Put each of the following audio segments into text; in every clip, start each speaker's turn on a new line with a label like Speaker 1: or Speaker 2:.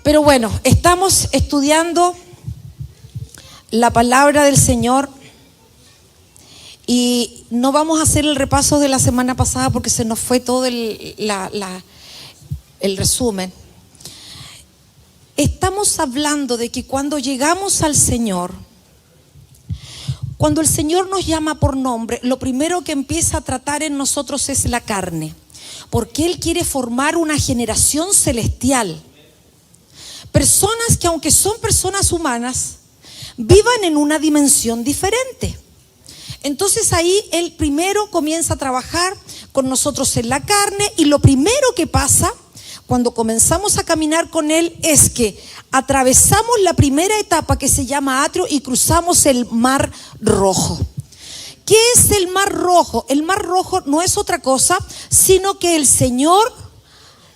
Speaker 1: Pero bueno, estamos estudiando la palabra del Señor y no vamos a hacer el repaso de la semana pasada porque se nos fue todo el resumen. Estamos hablando de que cuando llegamos al Señor, cuando el Señor nos llama por nombre, lo primero que empieza a tratar en nosotros es la carne, porque Él quiere formar una generación celestial. Personas que, aunque son personas humanas, vivan en una dimensión diferente. Entonces ahí Él primero comienza a trabajar con nosotros en la carne, y lo primero que pasa cuando comenzamos a caminar con Él es que atravesamos la primera etapa que se llama atrio y cruzamos el Mar Rojo. ¿Qué es el Mar Rojo? El Mar Rojo no es otra cosa sino que el Señor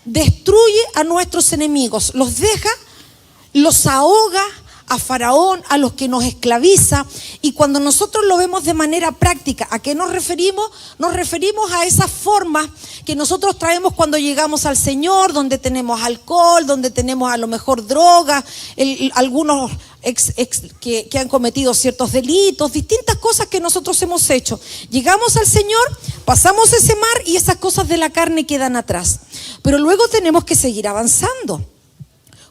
Speaker 1: destruye a nuestros enemigos, los deja, los ahoga a Faraón, a los que nos esclaviza. Y cuando nosotros lo vemos de manera práctica, ¿a qué nos referimos? Nos referimos a esa forma que nosotros traemos cuando llegamos al Señor, donde tenemos alcohol, donde tenemos a lo mejor droga, algunos que han cometido ciertos delitos, distintas cosas que nosotros hemos hecho. Llegamos al Señor, pasamos ese mar y esas cosas de la carne quedan atrás. Pero luego tenemos que seguir avanzando.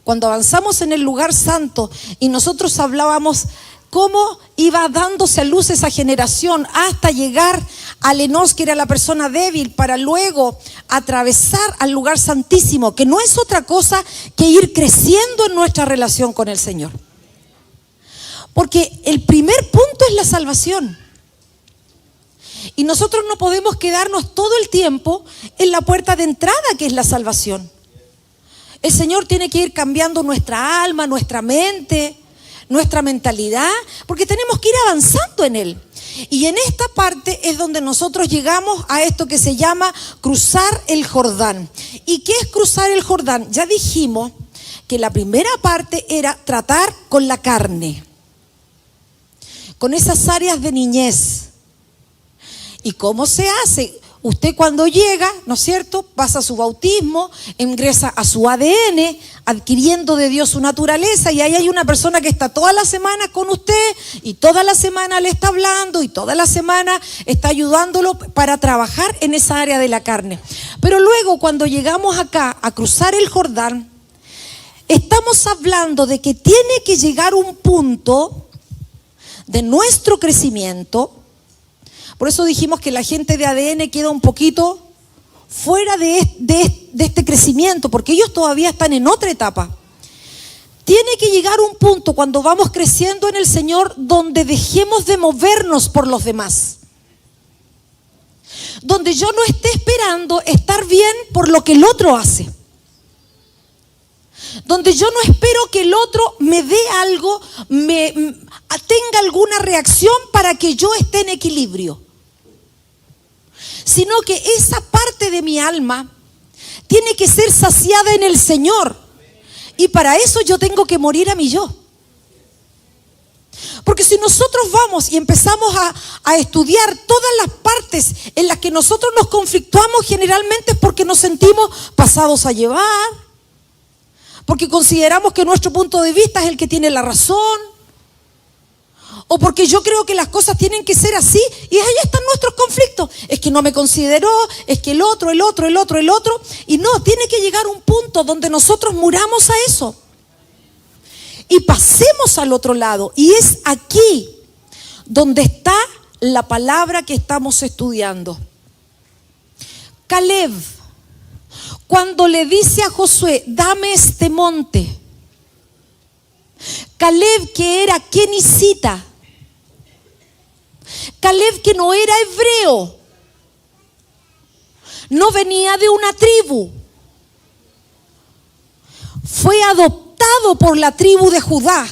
Speaker 1: Cuando avanzamos en el lugar santo y nosotros hablábamos cómo iba dándose a luz esa generación hasta llegar al Enos, que era la persona débil, para luego atravesar al lugar santísimo, que no es otra cosa que ir creciendo en nuestra relación con el Señor. Porque el primer punto es la salvación. Y nosotros no podemos quedarnos todo el tiempo en la puerta de entrada, que es la salvación. El Señor tiene que ir cambiando nuestra alma, nuestra mente, nuestra mentalidad, porque tenemos que ir avanzando en Él. Y en esta parte es donde nosotros llegamos a esto que se llama cruzar el Jordán. ¿Y qué es cruzar el Jordán? Ya dijimos que la primera parte era tratar con la carne, con esas áreas de niñez. ¿Y cómo se hace? Usted cuando llega, ¿no es cierto?, pasa su bautismo, ingresa a su ADN, adquiriendo de Dios su naturaleza, y ahí hay una persona que está toda la semana con usted, y toda la semana le está hablando, y toda la semana está ayudándolo para trabajar en esa área de la carne. Pero luego cuando llegamos acá a cruzar el Jordán, estamos hablando de que tiene que llegar un punto de nuestro crecimiento. Por eso dijimos que la gente de ADN queda un poquito fuera de este crecimiento, porque ellos todavía están en otra etapa. Tiene que llegar un punto cuando vamos creciendo en el Señor donde dejemos de movernos por los demás. Donde yo no esté esperando estar bien por lo que el otro hace. Donde yo no espero que el otro me dé algo, tenga alguna reacción para que yo esté en equilibrio. Sino que esa parte de mi alma tiene que ser saciada en el Señor. Y para eso yo tengo que morir a mi yo. Porque si nosotros vamos y empezamos a estudiar todas las partes en las que nosotros nos conflictuamos, generalmente es porque nos sentimos pasados a llevar, porque consideramos que nuestro punto de vista es el que tiene la razón, o porque yo creo que las cosas tienen que ser así, y ahí están nuestros conflictos. Es que no me consideró, es que el otro, y no, tiene que llegar un punto donde nosotros muramos a eso y pasemos al otro lado. Y es aquí donde está la palabra que estamos estudiando. Caleb, cuando le dice a Josué, dame este monte. Caleb, que era kenicita. Caleb, que no era hebreo, no venía de una tribu, fue adoptado por la tribu de Judá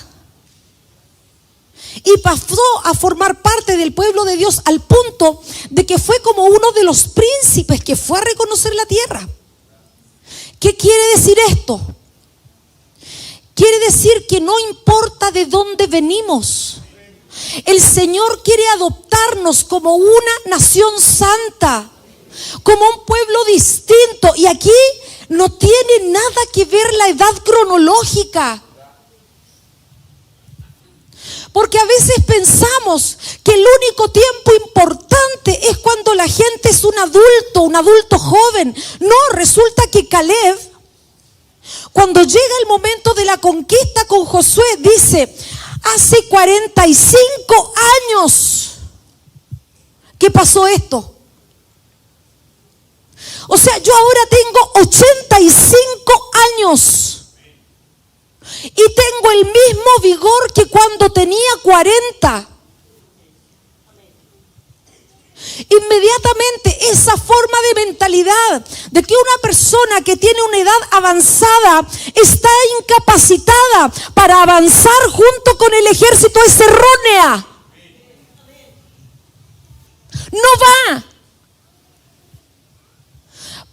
Speaker 1: y pasó a formar parte del pueblo de Dios al punto de que fue como uno de los príncipes que fue a reconocer la tierra. ¿Qué quiere decir esto? Quiere decir que no importa de dónde venimos, el Señor quiere adoptarnos como una nación santa, como un pueblo distinto. Y aquí no tiene nada que ver la edad cronológica. Porque a veces pensamos que el único tiempo importante es cuando la gente es un adulto joven. No, resulta que Caleb, cuando llega el momento de la conquista con Josué, dice, hace 45 años que pasó esto. O sea, yo ahora tengo 85 años. Y tengo el mismo vigor que cuando tenía 40. Inmediatamente esa forma de mentalidad de que una persona que tiene una edad avanzada está incapacitada para avanzar junto con el ejército es errónea. No va.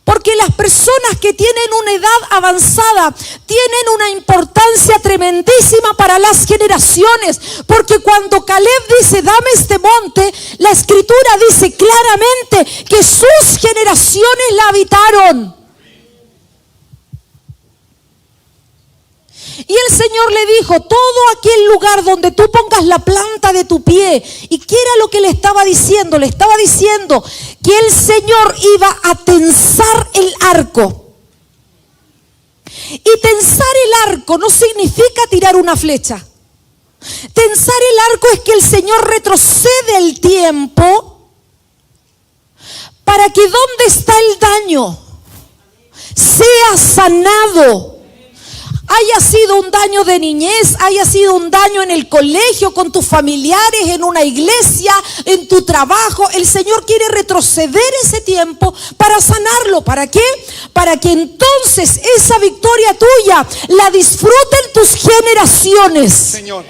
Speaker 1: Porque las personas que tienen una edad avanzada tienen una importancia tremendísima para las generaciones. Porque cuando Caleb dice, dame este monte, la escritura dice claramente que sus generaciones la habitaron. Y el Señor le dijo, todo aquel lugar donde tú pongas la planta de tu pie. ¿Y qué era lo que le estaba diciendo? Le estaba diciendo que el Señor iba a tensar el arco. Y tensar el arco no significa tirar una flecha. Tensar el arco es que el Señor retrocede el tiempo para que donde está el daño sea sanado. Haya sido un daño de niñez, haya sido un daño en el colegio, con tus familiares, en una iglesia, en tu trabajo. El Señor quiere retroceder ese tiempo para sanarlo. ¿Para qué? Para que entonces esa victoria tuya la disfruten tus generaciones.
Speaker 2: Señor.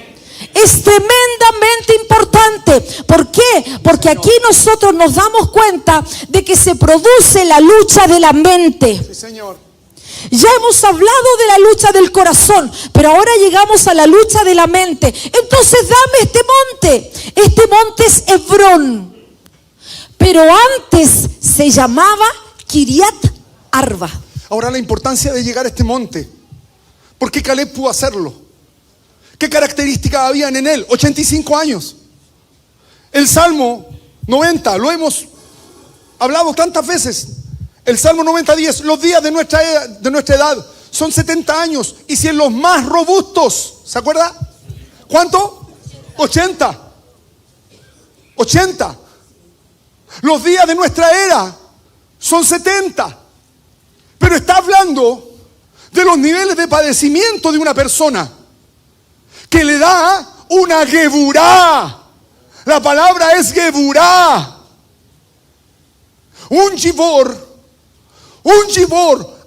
Speaker 1: Es tremendamente importante. ¿Por qué? Porque aquí nosotros nos damos cuenta de que se produce la lucha de la mente.
Speaker 2: Sí, Señor.
Speaker 1: Ya hemos hablado de la lucha del corazón, pero ahora llegamos a la lucha de la mente. Entonces dame este monte. Este monte es Hebrón, pero antes se llamaba Kiriat Arba.
Speaker 2: Ahora la importancia de llegar a este monte. ¿Por qué Caleb pudo hacerlo? ¿Qué características habían en él? 85 años. El Salmo 90, lo hemos hablado tantas veces. El Salmo 90:10, los días de nuestra edad son 70 años. Y si en los más robustos, ¿se acuerda? ¿Cuánto? 80. 80. Los días de nuestra era son 70. Pero está hablando de los niveles de padecimiento de una persona que le da una geburá. La palabra es geburá. Un gibor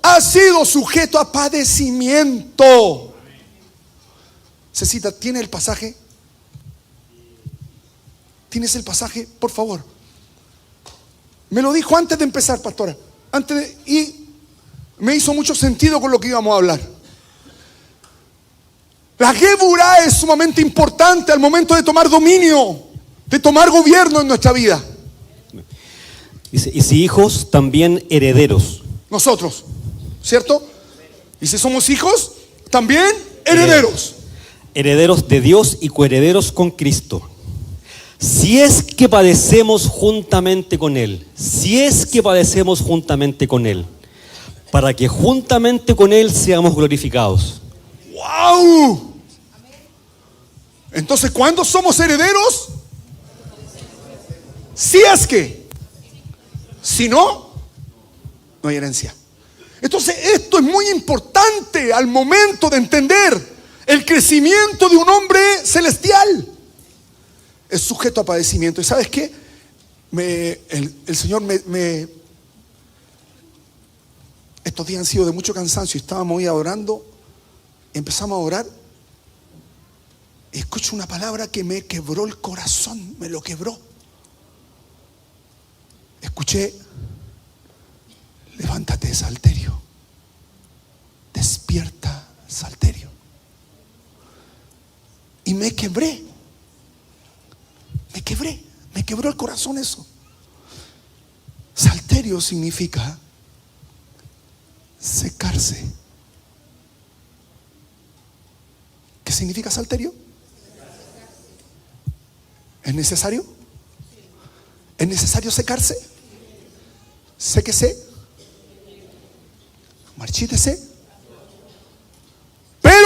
Speaker 2: ha sido sujeto a padecimiento. Cecita, ¿tiene el pasaje? ¿Tienes el pasaje? Por favor. Me lo dijo antes de empezar, pastora. Y me hizo mucho sentido con lo que íbamos a hablar. La geburá es sumamente importante al momento de tomar dominio, de tomar gobierno en nuestra vida.
Speaker 3: Dice, y si hijos, también herederos.
Speaker 2: Nosotros, ¿cierto? Y si somos hijos, también herederos.
Speaker 3: Herederos de Dios y coherederos con Cristo. Si es que padecemos juntamente con Él. Si es que padecemos juntamente con Él. Para que juntamente con Él seamos glorificados.
Speaker 2: ¡Wow! Entonces, ¿cuándo somos herederos? Si es que. Si no, no hay herencia. Entonces esto es muy importante al momento de entender el crecimiento de un hombre celestial. Es sujeto a padecimiento. ¿Y sabes qué? El Señor estos días han sido de mucho cansancio. Estábamos ahí adorando. Empezamos a orar. Y escucho una palabra que me quebró el corazón. Me lo quebró. Escuché: levántate, Salterio. Despierta, Salterio. Y me quebré. Me quebró el corazón eso. Salterio significa secarse. ¿Qué significa salterio? ¿Es necesario? ¿Es necesario secarse? Séquese, marchítese. Pero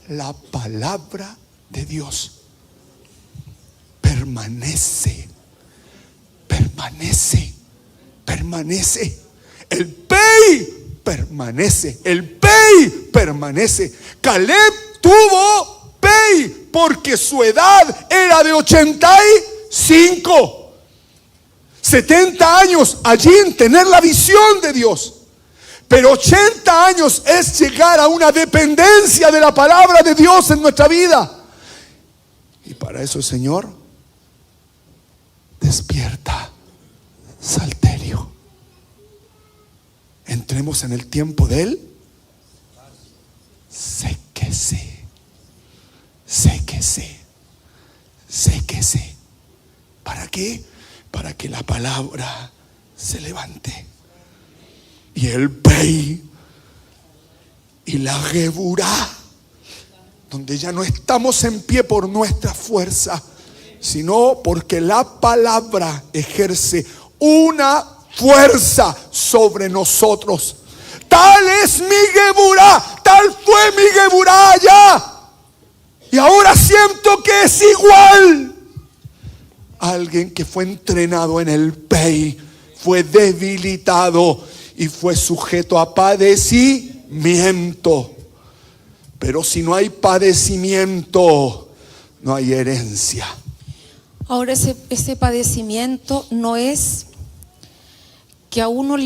Speaker 2: la palabra de Dios permanece. El pey permanece. Caleb tuvo pey porque su edad era de 85. 70 años allí en tener la visión de Dios. Pero 80 años es llegar a una dependencia de la palabra de Dios en nuestra vida. Y para eso el Señor despierta salterio. Entremos en el tiempo de él. Séquese. ¿Para qué? Para que la palabra se levante. Y el pey y la geburá, donde ya no estamos en pie por nuestra fuerza, sino porque la palabra ejerce una fuerza sobre nosotros. Tal es mi geburá, tal fue mi geburá allá, y ahora siento que es igual. Alguien que fue entrenado en el pey fue debilitado y fue sujeto a padecimiento. Pero si no hay padecimiento, no hay herencia.
Speaker 1: Ahora ese padecimiento no es que a uno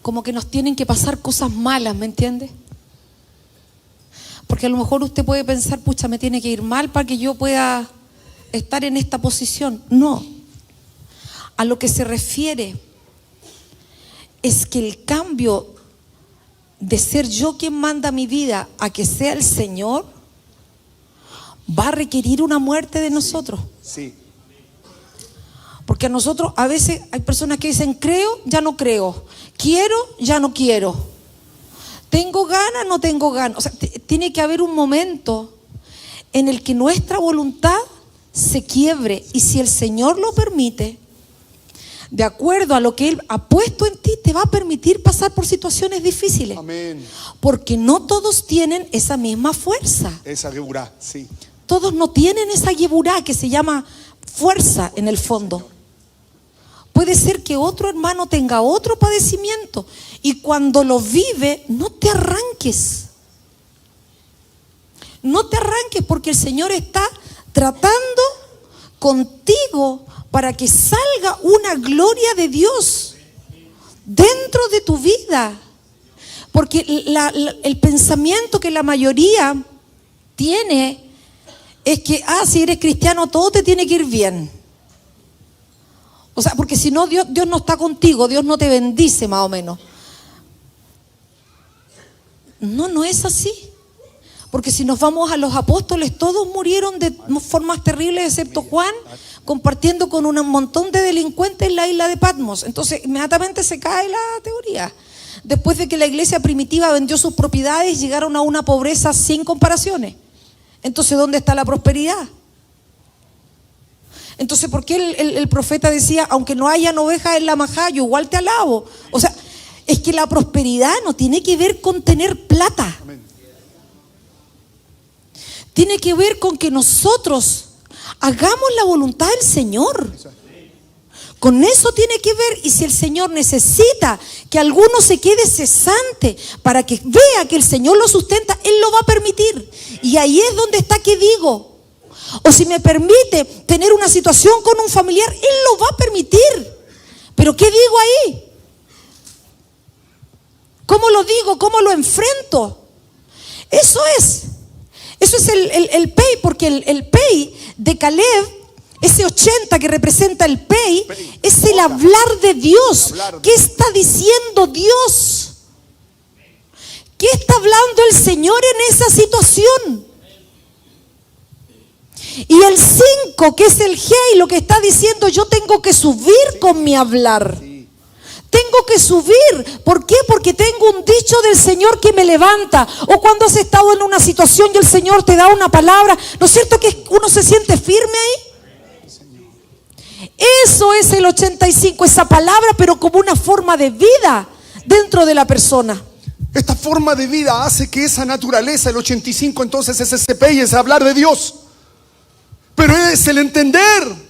Speaker 1: como que nos tienen que pasar cosas malas, ¿me entiende? Porque a lo mejor usted puede pensar, pucha, me tiene que ir mal para que yo pueda estar en esta posición. No. A lo que se refiere es que el cambio de ser yo quien manda mi vida a que sea el Señor va a requerir una muerte de nosotros.
Speaker 2: Sí.
Speaker 1: Porque a nosotros a veces hay personas que dicen creo, ya no creo, quiero, ya no quiero, tengo ganas, no tengo ganas. O sea, tiene que haber un momento en el que nuestra voluntad se quiebre, y si el Señor lo permite, de acuerdo a lo que Él ha puesto en ti, te va a permitir pasar por situaciones difíciles.
Speaker 2: Amén.
Speaker 1: Porque no todos tienen esa misma fuerza.
Speaker 2: Esa geburá, sí.
Speaker 1: Todos no tienen esa geburá que se llama fuerza en el fondo. Puede ser que otro hermano tenga otro padecimiento y cuando lo vive, no te arranques. No te arranques, porque el Señor está tratando contigo para que salga una gloria de Dios dentro de tu vida. Porque el pensamiento que la mayoría tiene es que, si eres cristiano todo te tiene que ir bien. O sea, porque si no, Dios no está contigo, Dios no te bendice, más o menos. No es así. Porque si nos vamos a los apóstoles, todos murieron de formas terribles, excepto Juan, compartiendo con un montón de delincuentes en la isla de Patmos. Entonces, inmediatamente se cae la teoría. Después de que la iglesia primitiva vendió sus propiedades, llegaron a una pobreza sin comparaciones. Entonces, ¿dónde está la prosperidad? Entonces, ¿por qué el profeta decía, aunque no hayan ovejas en la majada, yo igual te alabo? O sea, es que la prosperidad no tiene que ver con tener plata.
Speaker 2: Amén.
Speaker 1: Tiene que ver con que nosotros hagamos la voluntad del Señor. Con eso tiene que ver. Y si el Señor necesita que alguno se quede cesante para que vea que el Señor lo sustenta, Él lo va a permitir. Y ahí es donde está que digo. O si me permite tener una situación con un familiar, Él lo va a permitir. Pero ¿qué digo ahí? ¿Cómo lo digo? ¿Cómo lo enfrento? Eso es el pey, porque el pey de Caleb, ese 80 que representa el pey, es el hablar de Dios. ¿Qué está diciendo Dios? ¿Qué está hablando el Señor en esa situación? Y el 5, que es el G, lo que está diciendo, yo tengo que subir con mi hablar. Tengo que subir. ¿Por qué? Porque tengo un dicho del Señor que me levanta. O cuando has estado en una situación y el Señor te da una palabra, ¿no es cierto que uno se siente firme ahí? Eso es el 85, esa palabra, pero como una forma de vida dentro de la persona.
Speaker 2: Esta forma de vida hace que esa naturaleza, el 85, entonces es ese y es hablar de Dios. Pero es el entender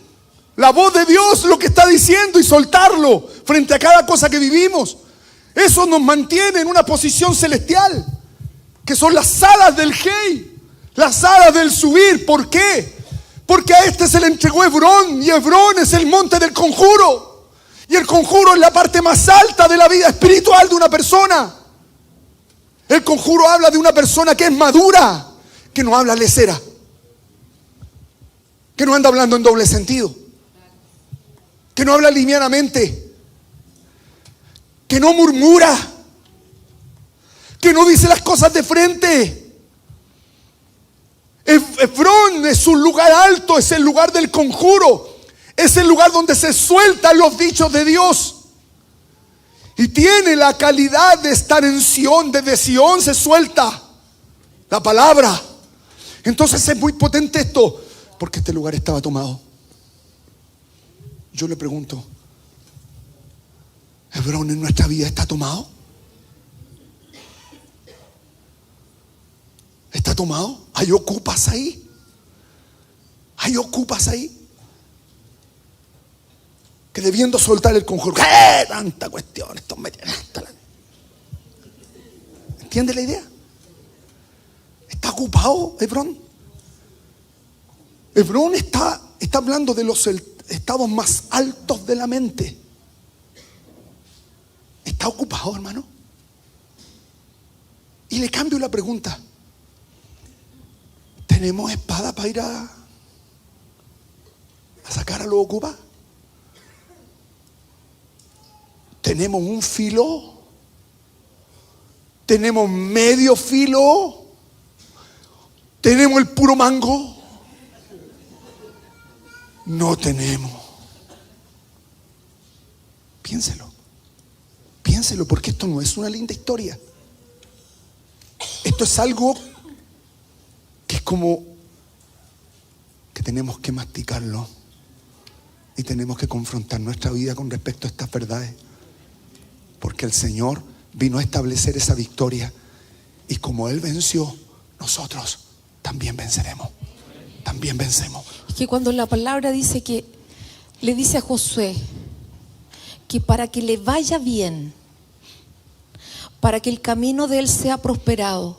Speaker 2: la voz de Dios, lo que está diciendo, y soltarlo frente a cada cosa que vivimos. Eso nos mantiene en una posición celestial, que son las alas del Hey, las alas del subir. ¿Por qué? Porque a este se le entregó Hebrón, y Hebrón es el monte del conjuro. Y el conjuro es la parte más alta de la vida espiritual de una persona. El conjuro habla de una persona que es madura, que no habla lesera, que no anda hablando en doble sentido, que no habla livianamente, que no murmura, que no dice las cosas de frente. Hebrón es un lugar alto, es el lugar del conjuro, es el lugar donde se sueltan los dichos de Dios. Y tiene la calidad de estar en Sión. Desde Sión se suelta la palabra. Entonces es muy potente esto, porque este lugar estaba tomado. Yo le pregunto, ¿Hebrón en nuestra vida está tomado? ¿Está tomado? ¿Hay ocupas ahí? ¿Hay ocupas ahí? Que debiendo soltar el conjuro, ¡qué tanta cuestión! Estos ¿entiende la idea? ¿Está ocupado Hebrón? Hebrón está hablando de los estados más altos de la mente. ¿Está ocupado, hermano? Y le cambio la pregunta. ¿Tenemos espada para ir a sacar a los ocupas? ¿Tenemos un filo? ¿Tenemos medio filo? ¿Tenemos el puro mango? No tenemos. Piénselo. Piénselo, porque esto no es una linda historia. Esto es algo que es como que tenemos que masticarlo y tenemos que confrontar nuestra vida con respecto a estas verdades. Porque el Señor vino a establecer esa victoria, y como Él venció, nosotros también venceremos. También vencemos.
Speaker 1: Es que cuando la palabra dice que le dice a Josué que para que le vaya bien, para que el camino de él sea prosperado,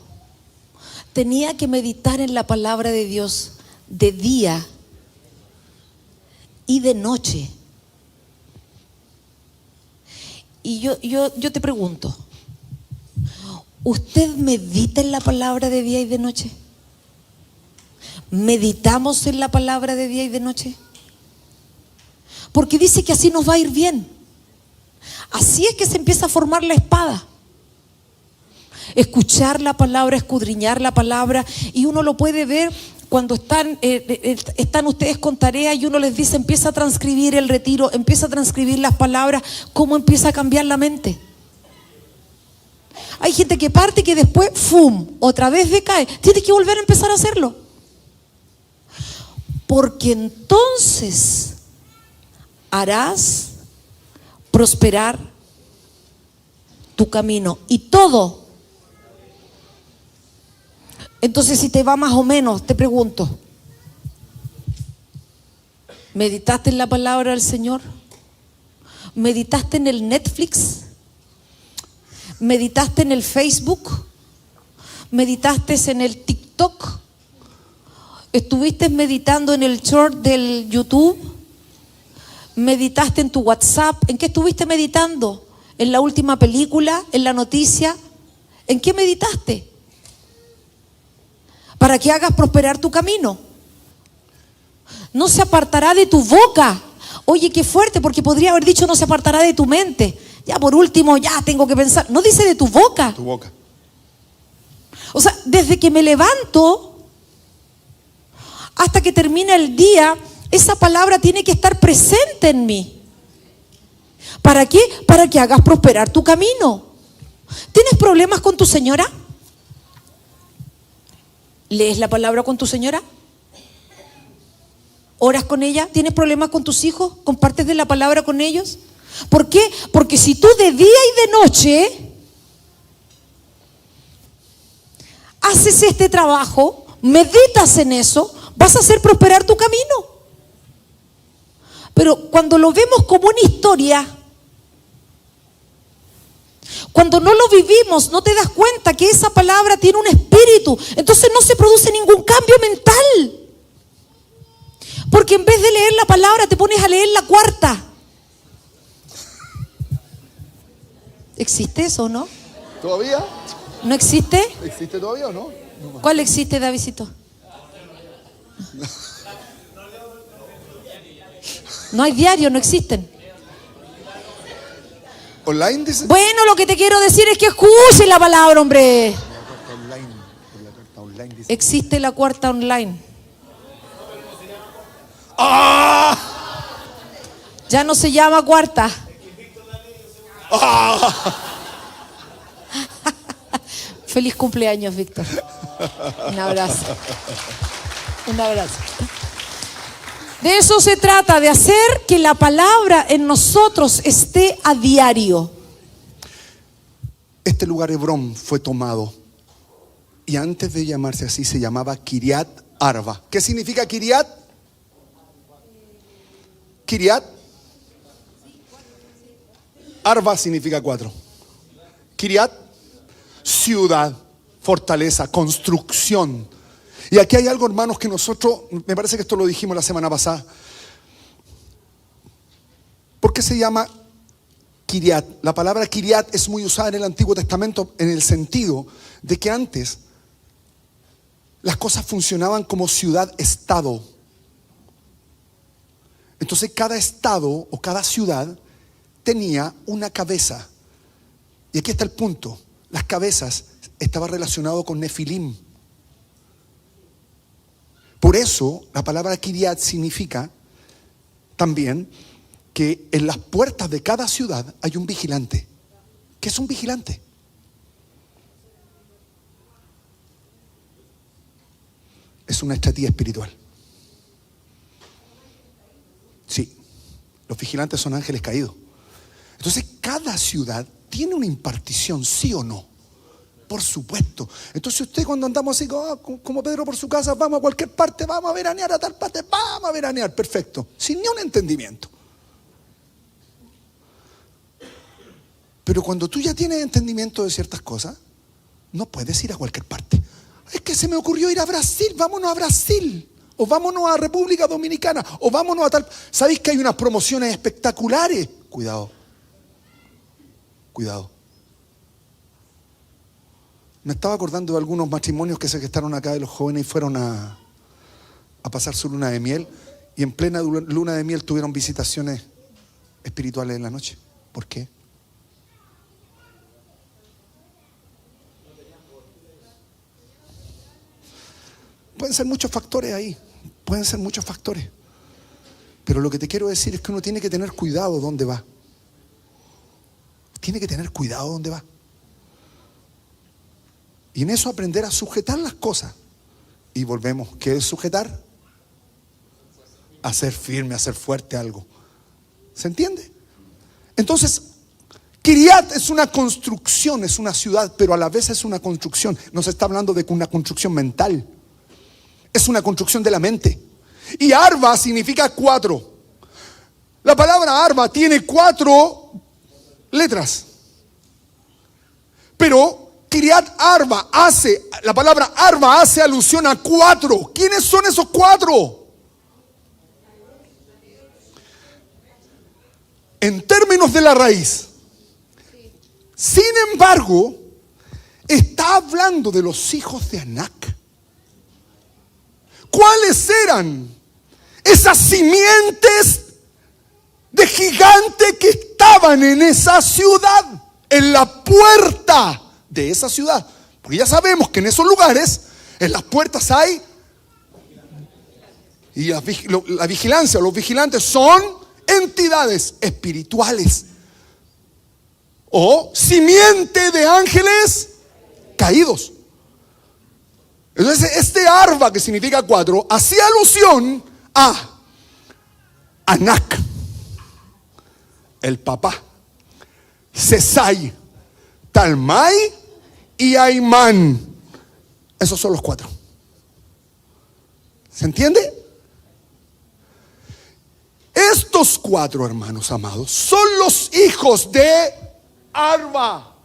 Speaker 1: tenía que meditar en la palabra de Dios de día y de noche. Y yo te pregunto, ¿usted medita en la palabra de día y de noche? ¿Meditamos en la palabra de día y de noche? Porque dice que así nos va a ir bien. Así es que se empieza a formar la espada. Escuchar la palabra, escudriñar la palabra, y uno lo puede ver cuando están ustedes con tarea y uno les dice, empieza a transcribir el retiro, empieza a transcribir las palabras, cómo empieza a cambiar la mente. Hay gente que parte y que después, ¡fum!, otra vez decae. Tienes que volver a empezar a hacerlo. Porque entonces harás prosperar tu camino y todo. Entonces, si te va más o menos, te pregunto, ¿meditaste en la palabra del Señor? ¿Meditaste en el Netflix? ¿Meditaste en el Facebook? ¿Meditaste en el TikTok? ¿Estuviste meditando en el short del YouTube? ¿Meditaste en tu WhatsApp? ¿En qué estuviste meditando? ¿En la última película? ¿En la noticia? ¿En qué meditaste? Para que hagas prosperar tu camino. No se apartará de tu boca. Oye, qué fuerte, porque podría haber dicho no se apartará de tu mente. Ya por último, ya tengo que pensar. No dice de tu boca.
Speaker 2: Tu boca.
Speaker 1: O sea, desde que me levanto hasta que termina el día, esa palabra tiene que estar presente en mí. ¿Para qué? Para que hagas prosperar tu camino. ¿Tienes problemas con tu señora? ¿Lees la palabra con tu señora? ¿Oras con ella? ¿Tienes problemas con tus hijos? ¿Compartes de la palabra con ellos? ¿Por qué? Porque si tú de día y de noche haces este trabajo, meditas en eso, vas a hacer prosperar tu camino. Pero cuando lo vemos como una historia, cuando no lo vivimos, no te das cuenta que esa palabra tiene un espíritu. Entonces no se produce ningún cambio mental. Porque en vez de leer la palabra, te pones a leer la cuarta. ¿Existe eso o no?
Speaker 2: ¿Todavía?
Speaker 1: ¿No existe?
Speaker 2: ¿Existe todavía o no?
Speaker 1: ¿Cuál existe, Davidcito? No hay diario, no existen.
Speaker 2: ¿Online dice?
Speaker 1: Bueno, lo que te quiero decir es que escuche la palabra, hombre.
Speaker 2: Online dice.
Speaker 1: Existe la cuarta online.
Speaker 2: ¡Ah!
Speaker 1: Ya no se llama cuarta.
Speaker 2: ¡Ah!
Speaker 1: Feliz cumpleaños, Víctor. Un abrazo. Un abrazo. De eso se trata, de hacer que la palabra en nosotros esté a diario.
Speaker 2: Este lugar Hebrón fue tomado y antes de llamarse así se llamaba Kiriat Arba. ¿Qué significa Kiriat? Kiriat Arba significa 4. Kiriat, ciudad, fortaleza, construcción. Y aquí hay algo, hermanos, que nosotros, me parece que esto lo dijimos la semana pasada. ¿Por qué se llama Kiriat? La palabra Kiriat es muy usada en el Antiguo Testamento en el sentido de que antes las cosas funcionaban como ciudad-estado. Entonces cada estado o cada ciudad tenía una cabeza. Y aquí está el punto. Las cabezas estaban relacionadas con Nefilim. Por eso la palabra Kiriat significa también que en las puertas de cada ciudad hay un vigilante. ¿Qué es un vigilante? Es una estratega espiritual. Sí, los vigilantes son ángeles caídos. Entonces cada ciudad tiene una impartición, ¿sí o no? Por supuesto. Entonces usted cuando andamos así como Pedro por su casa, vamos a cualquier parte, vamos a veranear a tal parte, vamos a veranear, perfecto, sin ni un entendimiento. Pero cuando tú ya tienes entendimiento de ciertas cosas, no puedes ir a cualquier parte. Es que se me ocurrió ir a Brasil, vámonos a Brasil, o vámonos a República Dominicana, o vámonos a tal. ¿Sabéis que hay unas promociones espectaculares? Cuidado, cuidado. Me estaba acordando de algunos matrimonios que se gestaron acá de los jóvenes y fueron a pasar su luna de miel. Y en plena luna de miel tuvieron visitaciones espirituales en la noche. ¿Por qué? Pueden ser muchos factores ahí. Pueden ser muchos factores. Pero lo que te quiero decir es que uno tiene que tener cuidado dónde va. Tiene que tener cuidado dónde va. Y en eso aprender a sujetar las cosas. Y volvemos, ¿qué es sujetar? A ser firme, a ser fuerte algo. ¿Se entiende? Entonces, Kiriat es una construcción, es una ciudad, pero a la vez es una construcción. No se está hablando de una construcción mental. Es una construcción de la mente. Y Arba significa 4. La palabra Arba tiene 4 letras. Pero Kiriat Arba la palabra Arba hace alusión a 4. ¿Quiénes son esos 4? En términos de la raíz. Sin embargo, está hablando de los hijos de Anac. ¿Cuáles eran esas simientes de gigante que estaban en esa ciudad? En la puerta de esa ciudad. Porque ya sabemos que en esos lugares, en las puertas hay, y la vigilancia, los vigilantes son entidades espirituales. o simiente de ángeles caídos. Entonces este Arba, que significa 4, hacía alusión a Anak, el papá, Sesai, Talmai y Aimán. Esos son los 4. ¿Se entiende? Estos 4, hermanos amados, son los hijos de Arba.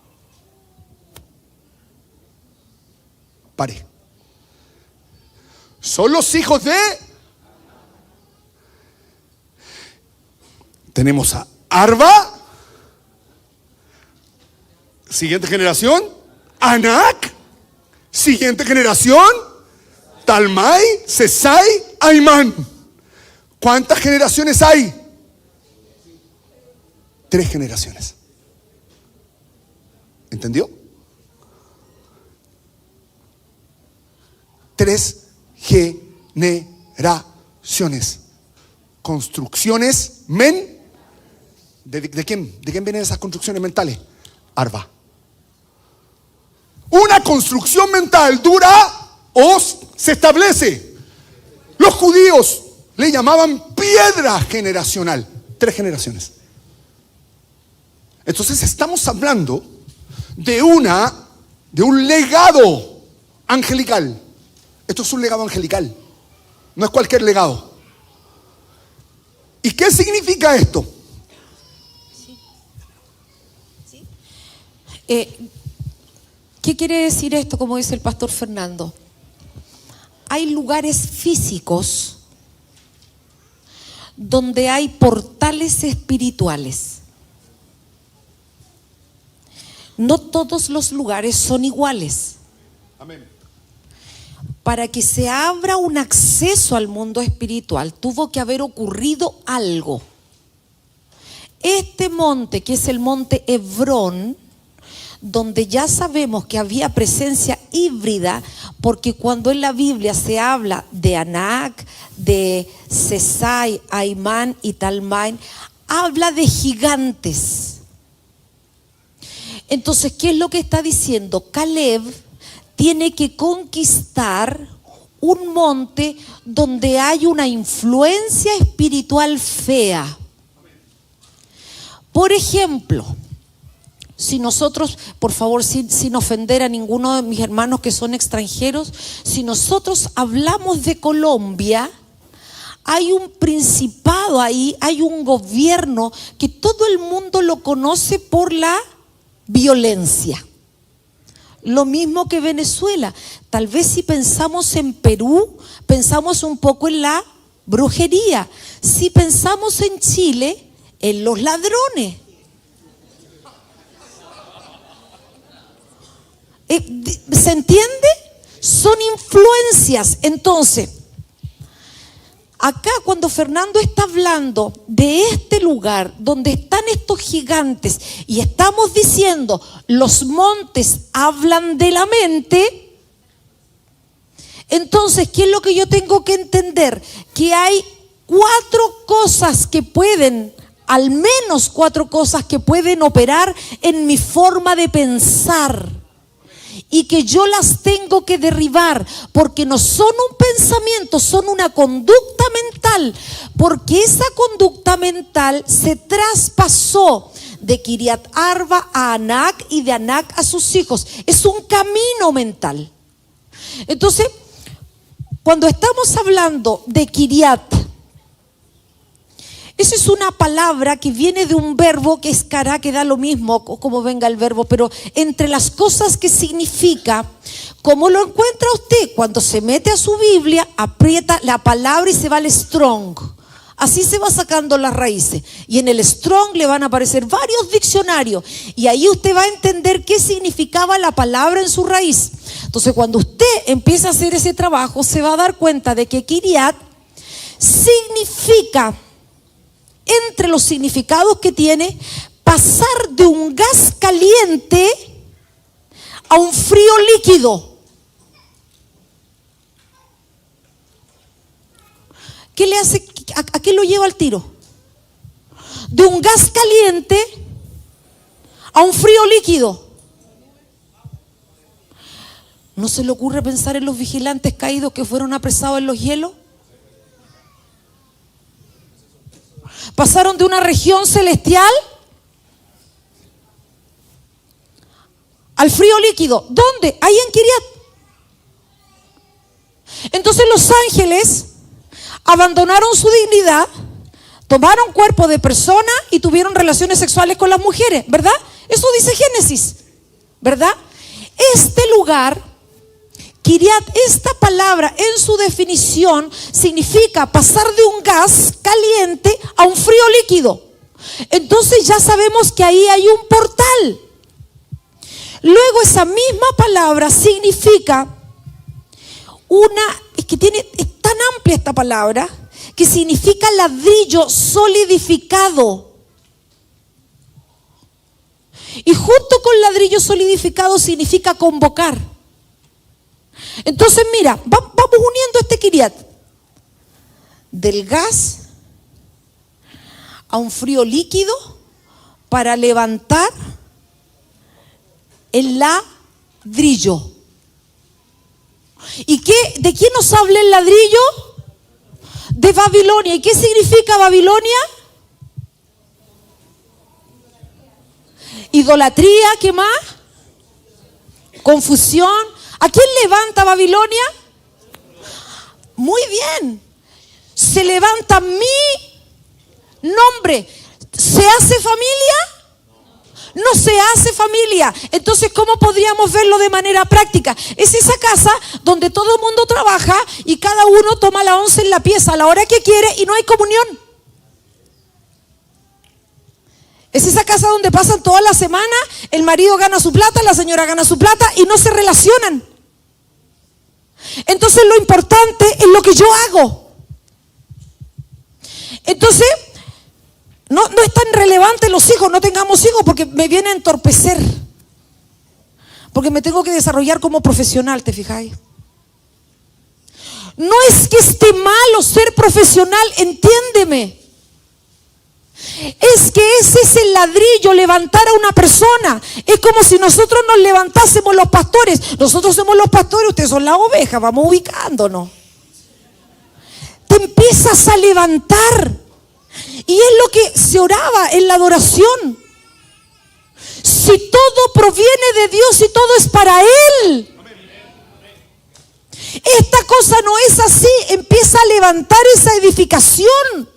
Speaker 2: Pare. Son los hijos de... Tenemos a Arba, siguiente generación, Anak, siguiente generación, Talmai, Sesai, Aimán. ¿Cuántas generaciones hay? 3 generaciones. ¿Entendió? 3 generaciones. Construcciones ¿De quién? ¿De quién vienen esas construcciones mentales? Arba. Una construcción mental dura o se establece. Los judíos le llamaban piedra generacional. 3 generaciones. Entonces estamos hablando de un legado angelical. Esto es un legado angelical. No es cualquier legado. ¿Y qué significa esto?
Speaker 1: ¿Qué quiere decir esto, como dice el pastor Fernando? Hay lugares físicos donde hay portales espirituales. No todos los lugares son iguales.
Speaker 2: Amén.
Speaker 1: Para que se abra un acceso al mundo espiritual, tuvo que haber ocurrido algo. Este monte, que es el monte Hebrón, donde ya sabemos que había presencia híbrida, porque cuando en la Biblia se habla de Anak, de Sesai, Aimán y Talmai, habla de gigantes. Entonces, ¿qué es lo que está diciendo? Caleb tiene que conquistar un monte donde hay una influencia espiritual fea. Por ejemplo, si nosotros, por favor, sin ofender a ninguno de mis hermanos que son extranjeros, si nosotros hablamos de Colombia, hay un principado ahí, hay un gobierno que todo el mundo lo conoce por la violencia. Lo mismo que Venezuela. Tal vez si pensamos en Perú, pensamos un poco en la brujería. Si pensamos en Chile, en los ladrones. ¿Se entiende? Son influencias. Entonces, acá cuando Fernando está hablando de este lugar donde están estos gigantes y estamos diciendo los montes hablan de la mente, entonces, ¿qué es lo que yo tengo que entender? Que hay 4 cosas que pueden, al menos 4 cosas que pueden operar en mi forma de pensar. Y que yo las tengo que derribar, porque no son un pensamiento, son una conducta mental, porque esa conducta mental se traspasó de Kiriat Arba a Anak y de Anak a sus hijos. Es un camino mental. Entonces, cuando estamos hablando de Kiriat, esa es una palabra que viene de un verbo que es kará, que da lo mismo como venga el verbo, pero entre las cosas que significa, ¿cómo lo encuentra usted? Cuando se mete a su Biblia, aprieta la palabra y se va al Strong. Así se va sacando las raíces. Y en el Strong le van a aparecer varios diccionarios. Y ahí usted va a entender qué significaba la palabra en su raíz. Entonces, cuando usted empieza a hacer ese trabajo, se va a dar cuenta de que Kiriat significa, entre los significados que tiene, pasar de un gas caliente a un frío líquido. ¿Qué le hace? ¿A qué lo lleva al tiro? De un gas caliente a un frío líquido. ¿No se le ocurre pensar en los vigilantes caídos que fueron apresados en los hielos? Pasaron de una región celestial al frío líquido. ¿Dónde? Ahí en Kiriat. Entonces los ángeles abandonaron su dignidad, tomaron cuerpo de persona y tuvieron relaciones sexuales con las mujeres, ¿verdad? Eso dice Génesis, ¿verdad? Este lugar, Kiriat, esta palabra en su definición significa pasar de un gas caliente a un frío líquido. Entonces ya sabemos que ahí hay un portal. Luego esa misma palabra significa es tan amplia esta palabra que significa ladrillo solidificado. Y junto con ladrillo solidificado significa convocar. Entonces mira, vamos uniendo este Kiriat. Del gas a un frío líquido para levantar el ladrillo. ¿Y de quién nos habla el ladrillo? De Babilonia. ¿Y qué significa Babilonia? Idolatría, ¿qué más? Confusión. ¿A quién levanta Babilonia? Muy bien. Se levanta mi nombre. ¿Se hace familia? No se hace familia. Entonces, ¿cómo podríamos verlo de manera práctica? Es esa casa donde todo el mundo trabaja y cada uno toma la once en la pieza a la hora que quiere y no hay comunión. Es esa casa donde pasan toda la semana, el marido gana su plata, la señora gana su plata y no se relacionan. Entonces lo importante es lo que yo hago. Entonces, no es tan relevante los hijos, no tengamos hijos porque me viene a entorpecer. Porque me tengo que desarrollar como profesional, ¿te fijáis? No es que esté malo ser profesional, entiéndeme. Es que ese es el ladrillo, levantar a una persona. Es como si nosotros nos levantásemos los pastores. Nosotros somos los pastores, ustedes son las ovejas, vamos ubicándonos. Te empiezas a levantar. Y es lo que se oraba en la adoración. Si todo proviene de Dios y todo es para Él. Esta cosa no es así. Empieza a levantar esa edificación.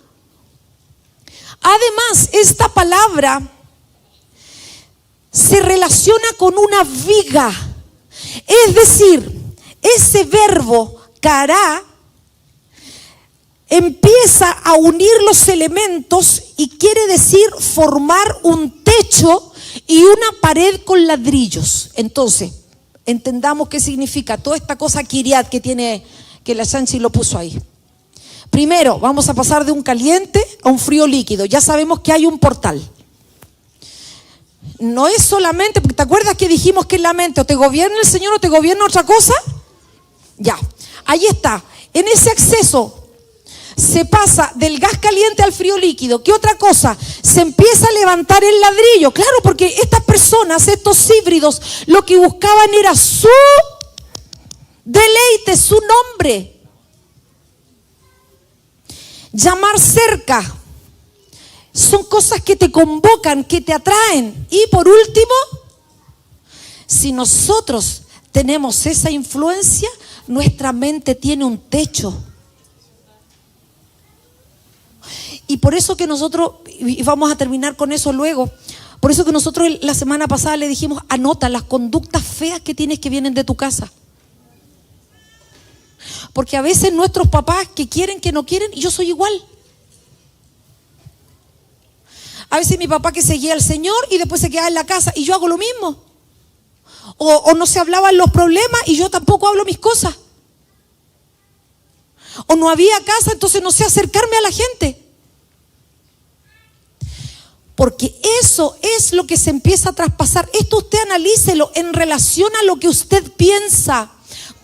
Speaker 1: Además, esta palabra se relaciona con una viga. Es decir, ese verbo kará empieza a unir los elementos y quiere decir formar un techo y una pared con ladrillos. Entonces, entendamos qué significa toda esta cosa Kiriat que la Sanchi lo puso ahí. Primero, vamos a pasar de un caliente a un frío líquido. Ya sabemos que hay un portal. No es solamente, porque ¿te acuerdas que dijimos que en la mente o te gobierna el Señor o te gobierna otra cosa? Ya, ahí está. En ese acceso se pasa del gas caliente al frío líquido. ¿Qué otra cosa? Se empieza a levantar el ladrillo. Claro, porque estas personas, estos híbridos, lo que buscaban era su deleite, su nombre. Llamar cerca. Son cosas que te convocan, que te atraen. Y por último, si nosotros tenemos esa influencia, nuestra mente tiene un techo. Y por eso que nosotros, y vamos a terminar con eso luego, por eso que nosotros la semana pasada le dijimos, anota las conductas feas que tienes que vienen de tu casa. Porque a veces nuestros papás que quieren, que no quieren, y yo soy igual. A veces mi papá que seguía al Señor y después se quedaba en la casa y yo hago lo mismo. O no se hablaban los problemas y yo tampoco hablo mis cosas. O no había casa, entonces no sé acercarme a la gente. Porque eso es lo que se empieza a traspasar. Esto usted analícelo en relación a lo que usted piensa.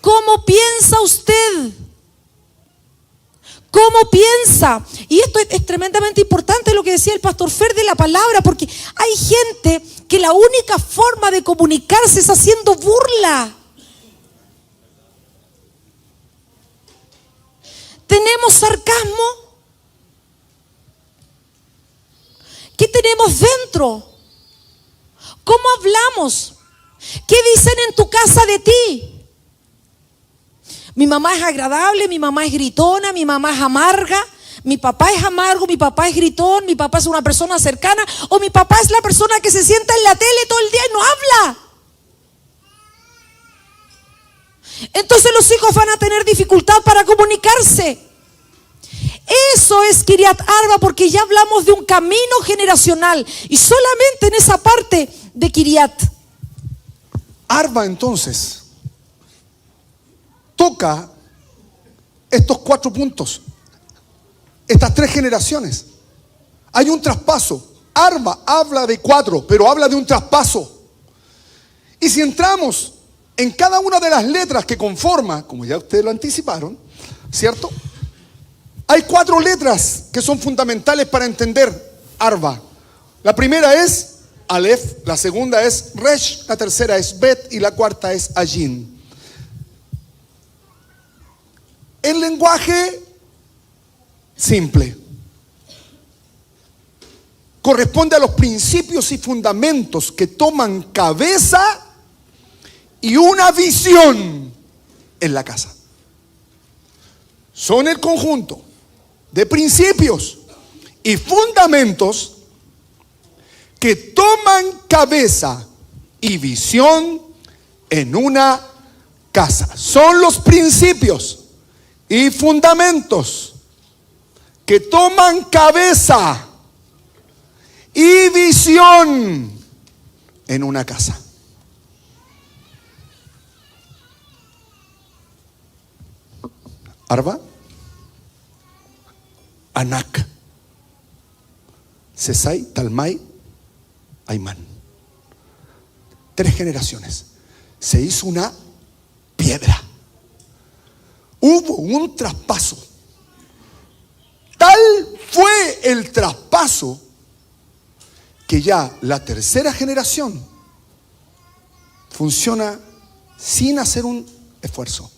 Speaker 1: ¿Cómo piensa usted? ¿Cómo piensa? Y esto es tremendamente importante lo que decía el pastor Fer de la palabra, porque hay gente que la única forma de comunicarse es haciendo burla. ¿Tenemos sarcasmo? ¿Qué tenemos dentro? ¿Cómo hablamos? ¿Qué dicen en tu casa de ti? Mi mamá es agradable, mi mamá es gritona, mi mamá es amarga, mi papá es amargo, mi papá es gritón, mi papá es una persona cercana, o mi papá es la persona que se sienta en la tele todo el día y no habla. Entonces los hijos van a tener dificultad para comunicarse. Eso es Kiriat Arba, porque ya hablamos de un camino generacional y solamente en esa parte de Kiriat
Speaker 2: Arba entonces toca estos 4 puntos, estas 3 generaciones. Hay un traspaso. Arba habla de 4, pero habla de un traspaso. Y si entramos en cada una de las letras que conforma, como ya ustedes lo anticiparon, ¿cierto? Hay 4 letras que son fundamentales para entender Arba. La primera es Aleph, la segunda es Resh, la tercera es Bet y la cuarta es Ayin. El lenguaje simple corresponde a los principios y fundamentos que toman cabeza y una visión en la casa. Son el conjunto de principios y fundamentos que toman cabeza y visión en una casa. Son los principios y fundamentos que toman cabeza y visión en una casa. Arba, Anak, Sesai, Talmai, Aimán. 3 generaciones. Se hizo una piedra. Hubo un traspaso. Tal fue el traspaso que ya la tercera generación funciona sin hacer un esfuerzo.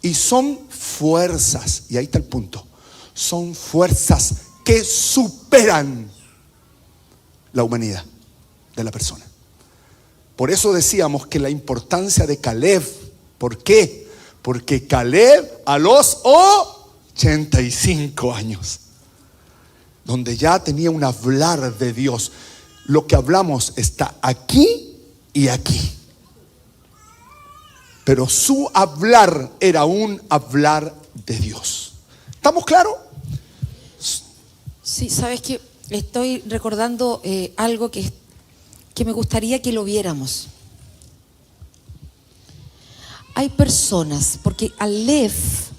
Speaker 2: Y son fuerzas, y ahí está el punto, son fuerzas que superan la humanidad de la persona. Por eso decíamos que la importancia de Caleb. ¿Por qué? Porque Caleb a los 85 años, donde ya tenía un hablar de Dios, lo que hablamos está aquí y aquí. Pero su hablar era un hablar de Dios. ¿Estamos claros?
Speaker 1: Sí, sabes que estoy recordando algo que me gustaría que lo viéramos. Hay personas, porque Aleph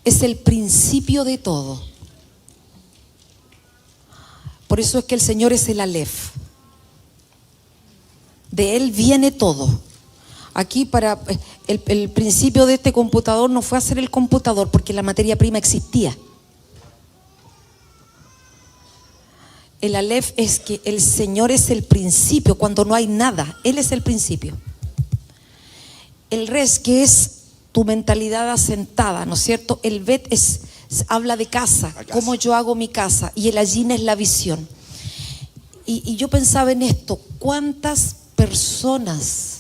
Speaker 1: es el principio de todo. Por eso es que el Señor es el Aleph. De Él viene todo. Aquí para el principio de este computador no fue hacer el computador, porque la materia prima existía. El Aleph es que el Señor es el principio, cuando no hay nada, Él es el principio. El Resh, que es tu mentalidad asentada, ¿no es cierto? El Bet habla de casa, cómo yo hago mi casa, y el Ayin es la visión. Y yo pensaba en esto, ¿cuántas personas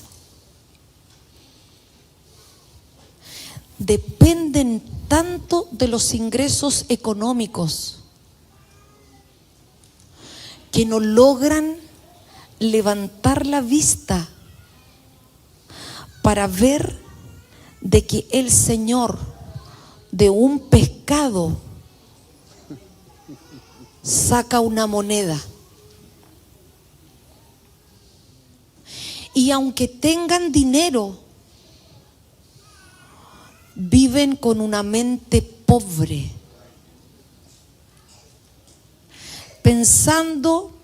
Speaker 1: dependen tanto de los ingresos económicos que no logran levantar la vista para ver de que el Señor de un pescado saca una moneda? Y aunque tengan dinero, viven con una mente pobre, pensando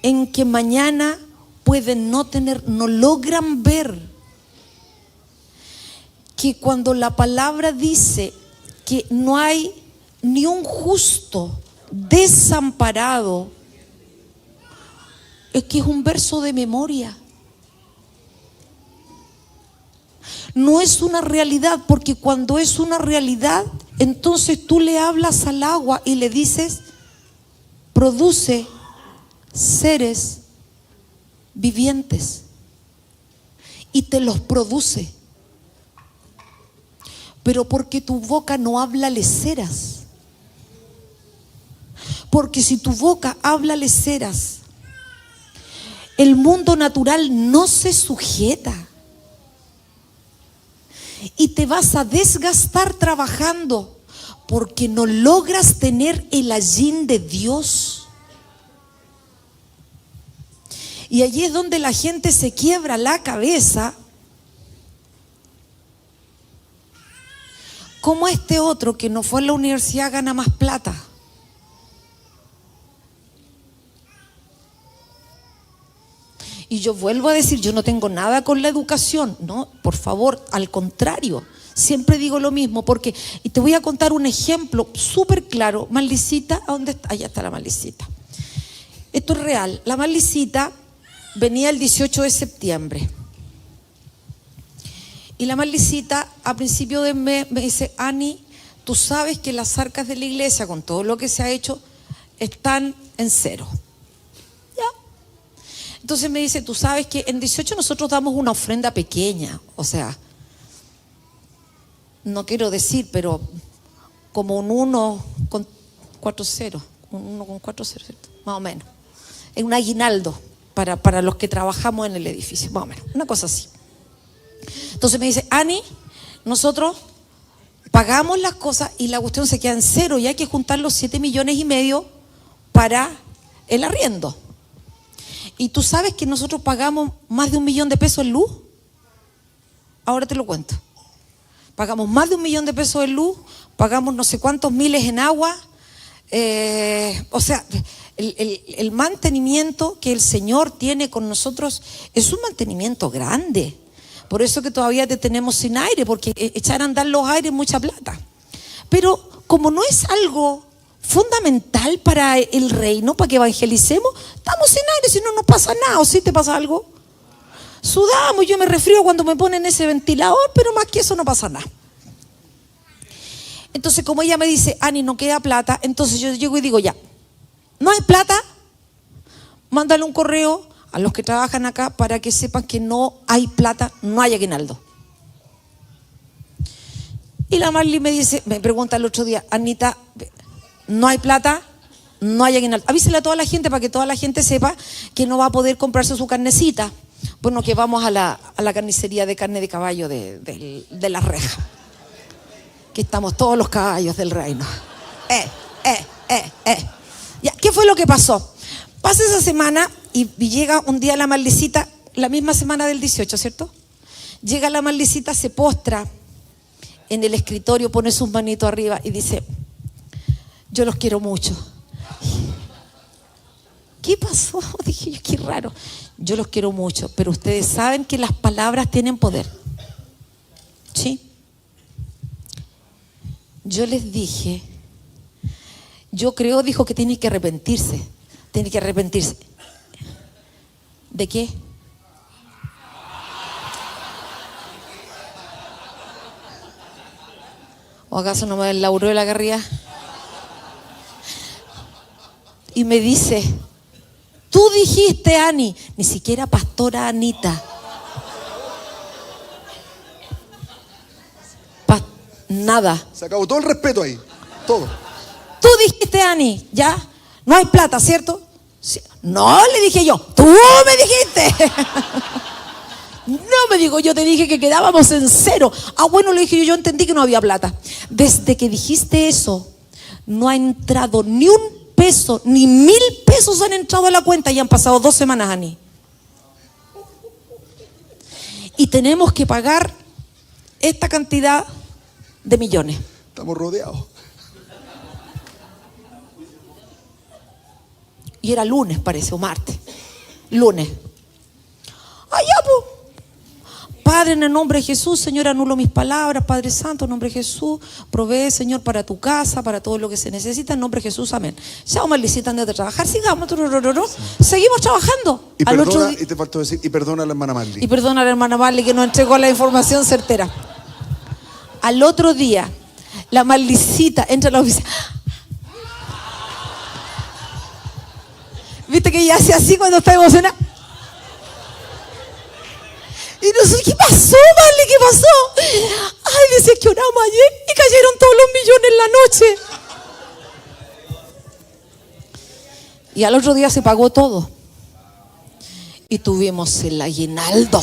Speaker 1: en que mañana pueden no tener, no logran ver que cuando la palabra dice que no hay ni un justo desamparado Es que es un verso de memoria. No es una realidad, porque cuando es una realidad, entonces tú le hablas al agua y le dices, produce seres vivientes, y te los produce. Pero porque tu boca no habla leceras. Porque si tu boca habla leceras, el mundo natural no se sujeta. Y te vas a desgastar trabajando porque no logras tener el allín de Dios. Y allí es donde la gente se quiebra la cabeza. ¿Cómo este otro que no fue a la universidad gana más plata? Y yo vuelvo a decir, yo no tengo nada con la educación, no, por favor, al contrario, siempre digo lo mismo, porque, y te voy a contar un ejemplo súper claro. Marlicita, ¿a dónde está? Allá está la Marlicita. Esto es real. La Marlicita venía el 18 de septiembre. Y la Marlicita, a principio de mes, me dice, Ani, tú sabes que las arcas de la iglesia, con todo lo que se ha hecho, están en cero. Entonces me dice, tú sabes que en 18 nosotros damos una ofrenda pequeña, o sea, no quiero decir, pero como un 1,40, un 1,40, ¿cierto? Más o menos. Es un aguinaldo para los que trabajamos en el edificio, más o menos, una cosa así. Entonces me dice, Ani, nosotros pagamos las cosas y la cuestión se queda en cero y hay que juntar los 7,5 millones para el arriendo. ¿Y tú sabes que nosotros pagamos más de 1 millón de pesos en luz? Ahora te lo cuento. Pagamos más de 1 millón de pesos en luz, pagamos no sé cuántos miles en agua. O sea, el mantenimiento que el Señor tiene con nosotros es un mantenimiento grande. Por eso que todavía te tenemos sin aire, porque echar a andar los aires es mucha plata. Pero como no es algo fundamental para el reino, para que evangelicemos, estamos sin aire, si no nos pasa nada. ¿O si te pasa algo? Sudamos, yo me resfrío cuando me ponen ese ventilador, pero más que eso no pasa nada. Entonces, como ella me dice, Ani, no queda plata, entonces yo llego y digo, ya, no hay plata, mándale un correo a los que trabajan acá para que sepan que no hay plata, no hay aguinaldo. Y la Marley me pregunta el otro día, Anita, no hay plata, no hay aguinaldo. Avísele a toda la gente para que toda la gente sepa que no va a poder comprarse su carnecita. Bueno, que vamos a la carnicería de carne de caballo de la reja. Que estamos todos los caballos del reino. Ya, ¿qué fue lo que pasó? Pasa esa semana y llega un día la Marlicita, la misma semana del 18, ¿cierto? Llega la Marlicita, se postra en el escritorio, pone sus manitos arriba y dice, yo los quiero mucho. ¿Qué pasó? Dije yo, qué raro. Yo los quiero mucho, pero ustedes saben que las palabras tienen poder. ¿Sí? Yo les dije, yo creo, dijo que tiene que arrepentirse. Tiene que arrepentirse. ¿De qué? ¿O acaso no me ven la aureola acá arriba? Y me dice, tú dijiste, Ani, ni siquiera pastora Anita. Nada.
Speaker 2: Se acabó todo el respeto ahí, todo.
Speaker 1: Tú dijiste, Ani, ya, no hay plata, ¿cierto? Sí. No, le dije yo, tú me dijiste. No, me digo, yo te dije que quedábamos en cero. Ah, bueno, le dije yo entendí que no había plata. Desde que dijiste eso, no ha entrado ni un peso, ni 1,000 pesos han entrado a la cuenta y han pasado 2 semanas, Ani. Y tenemos que pagar esta cantidad de millones.
Speaker 2: Estamos rodeados.
Speaker 1: Y era lunes, parece, o martes. Lunes. Allá, pues. Padre, en el nombre de Jesús, Señor, anulo mis palabras. Padre Santo, en el nombre de Jesús, provee, Señor, para tu casa, para todo lo que se necesita. En nombre de Jesús, amén. Ya, Marlicita, antes de trabajar, sigamos. Seguimos trabajando.
Speaker 2: Y
Speaker 1: Al otro
Speaker 2: perdona,
Speaker 1: día,
Speaker 2: y te faltó decir, y perdona a la hermana Marley.
Speaker 1: y perdona a la hermana Marley que nos entregó la información certera. Al otro día, la Marlicita entra a la oficina. ¿Viste que ella hace así cuando está emocionada? Y nosotros, ¿qué pasó, Marley? ¿Qué pasó? Ay, decía que oramos ayer y cayeron todos los millones en la noche. Y al otro día se pagó todo. Y tuvimos el aguinaldo.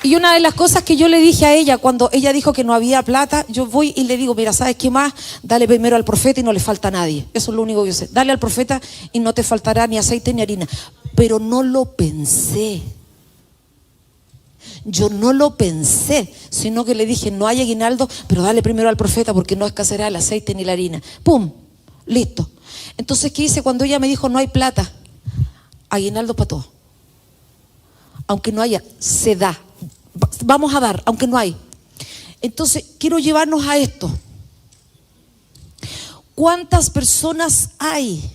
Speaker 1: Y una de las cosas que yo le dije a ella cuando ella dijo que no había plata, yo voy y le digo, mira, ¿sabes qué más? Dale primero al profeta y no le falta a nadie. Eso es lo único que yo sé. Dale al profeta y no te faltará ni aceite ni harina. Pero no lo pensé. Yo no lo pensé, sino que le dije, no hay aguinaldo, pero dale primero al profeta porque no escaseará el aceite ni la harina. ¡Pum! Listo. Entonces, ¿qué hice cuando ella me dijo, no hay plata? Aguinaldo para todo. Aunque no haya, se da. Vamos a dar, aunque no hay. Entonces, quiero llevarnos a esto. ¿Cuántas personas hay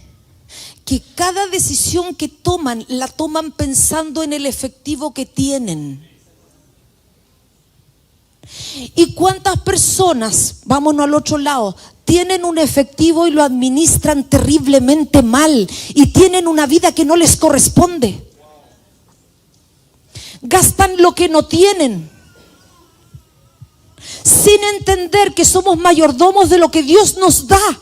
Speaker 1: que cada decisión que toman, la toman pensando en el efectivo que tienen? ¿Y cuántas personas, vámonos al otro lado, tienen un efectivo y lo administran terriblemente mal y tienen una vida que no les corresponde? Gastan lo que no tienen, sin entender que somos mayordomos de lo que Dios nos da.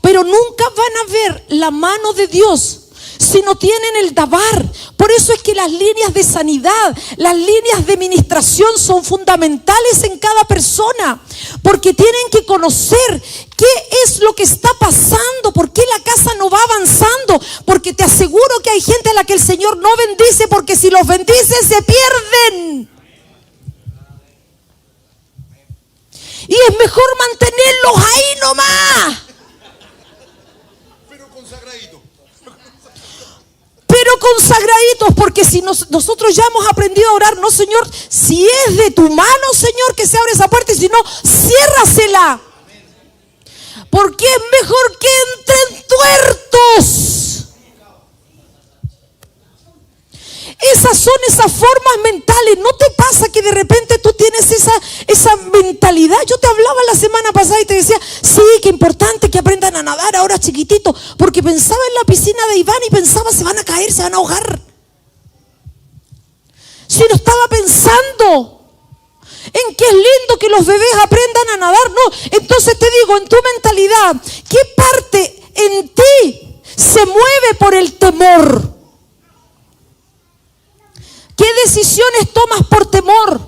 Speaker 1: Pero nunca van a ver la mano de Dios si no tienen el dabar. Por eso es que las líneas de sanidad, las líneas de ministración son fundamentales en cada persona, porque tienen que conocer qué es lo que está pasando, por qué la casa no va avanzando, porque te aseguro que hay gente a la que el Señor no bendice, porque si los bendice se pierden. Y es mejor mantenerlos ahí nomás. Pero consagraditos, porque si nosotros ya hemos aprendido a orar, no, Señor, si es de tu mano, Señor, que se abre esa puerta, y si no, ciérrasela. Porque es mejor que entren tuertos. Esas son esas formas mentales. ¿No te pasa que de repente tú tienes esa mentalidad? Yo te hablaba la semana pasada y te decía, sí, qué importante que aprendan a nadar ahora chiquitito, porque pensaba en la piscina de Iván y pensaba, se van a caer, se van a ahogar. Si no estaba pensando en que es lindo que los bebés aprendan a nadar, no. Entonces te digo, en tu mentalidad, ¿qué parte en ti se mueve por el temor? ¿Qué decisiones tomas por temor?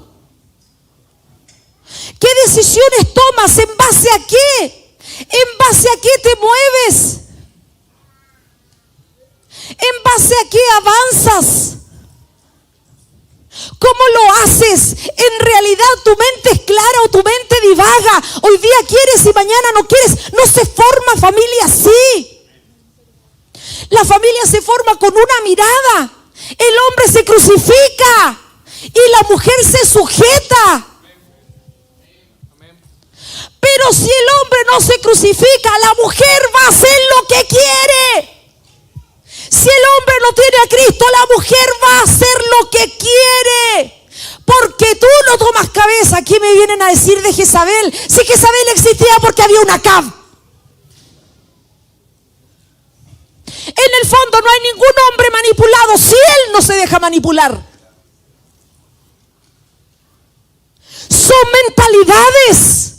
Speaker 1: ¿Qué decisiones tomas? ¿En base a qué? ¿En base a qué te mueves? ¿En base a qué avanzas? ¿Cómo lo haces? ¿En realidad tu mente es clara o tu mente divaga? Hoy día quieres y mañana no quieres. No se forma familia así. La familia se forma con una mirada. El hombre se crucifica y la mujer se sujeta. Pero si el hombre no se crucifica, la mujer va a hacer lo que quiere. Si el hombre no tiene a Cristo, la mujer va a hacer lo que quiere. Porque tú no tomas cabeza. ¿Qué me vienen a decir de Jezabel? Si Jezabel existía porque había una Acab. En el fondo no hay ningún hombre manipulado si él no se deja manipular. Son mentalidades.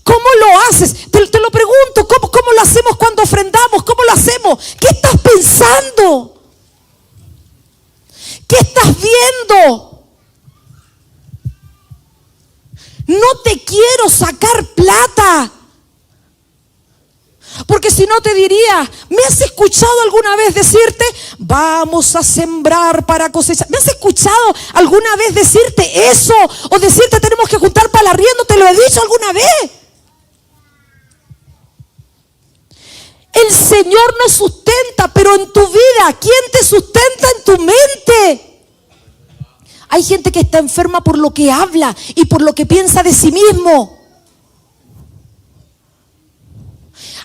Speaker 1: ¿Cómo lo haces? Te lo pregunto, ¿cómo lo hacemos cuando ofrendamos? ¿Cómo lo hacemos? ¿Qué estás pensando? ¿Qué estás viendo? No te quiero sacar plata. Porque si no te diría, ¿me has escuchado alguna vez decirte, vamos a sembrar para cosechar? ¿Me has escuchado alguna vez decirte eso? O decirte, tenemos que juntar para el arriendo. ¿Te lo he dicho alguna vez? El Señor nos sustenta, pero en tu vida, ¿quién te sustenta en tu mente? Hay gente que está enferma por lo que habla y por lo que piensa de sí mismo.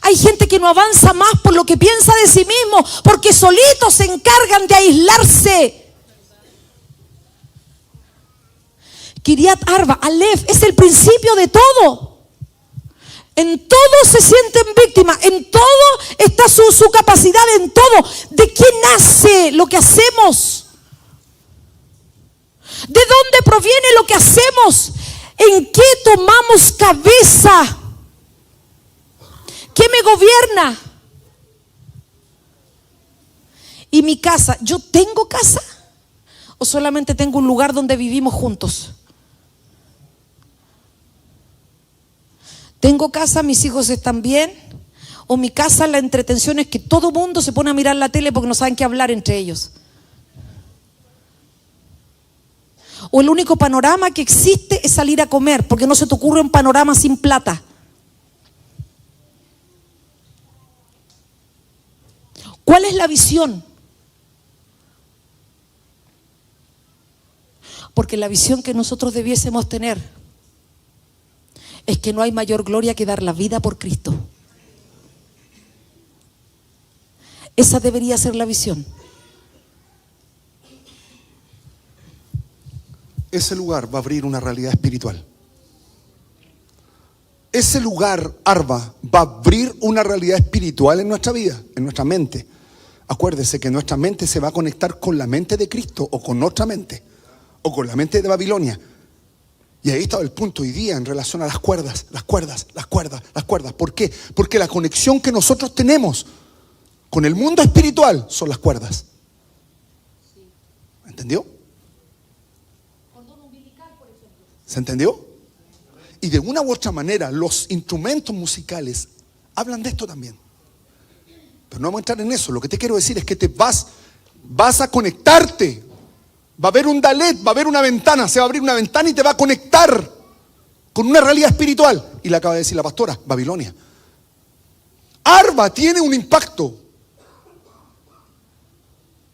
Speaker 1: Hay gente que no avanza más por lo que piensa de sí mismo, porque solitos se encargan de aislarse. Kiryat Arba, Aleph, es el principio de todo. En todo se sienten víctimas, en todo está su capacidad, en todo. ¿De qué nace lo que hacemos? ¿De dónde proviene lo que hacemos? ¿En qué tomamos cabeza? ¿Qué me gobierna? ¿Y mi casa? ¿Yo tengo casa? ¿O solamente tengo un lugar donde vivimos juntos? ¿Tengo casa? ¿Mis hijos están bien? ¿O mi casa, la entretención es que todo mundo se pone a mirar la tele porque no saben qué hablar entre ellos? ¿O el único panorama que existe es salir a comer porque no se te ocurre un panorama sin plata? ¿Cuál es la visión? Porque la visión que nosotros debiésemos tener es que no hay mayor gloria que dar la vida por Cristo. Esa debería ser la visión.
Speaker 2: Ese lugar va a abrir una realidad espiritual. Ese lugar, Arba, va a abrir una realidad espiritual en nuestra vida, en nuestra mente. Acuérdese que nuestra mente se va a conectar con la mente de Cristo o con otra mente, o con la mente de Babilonia. Y ahí está el punto hoy día en relación a las cuerdas. ¿Por qué? Porque la conexión que nosotros tenemos con el mundo espiritual son las cuerdas. ¿Entendió? ¿Se entendió? Y de una u otra manera los instrumentos musicales hablan de esto también. Pero no vamos a entrar en eso. Lo que te quiero decir es que te vas a conectarte. Va a haber un dalet, va a haber una ventana, se va a abrir una ventana y te va a conectar con una realidad espiritual. Y le acaba de decir la pastora, Babilonia. Arba tiene un impacto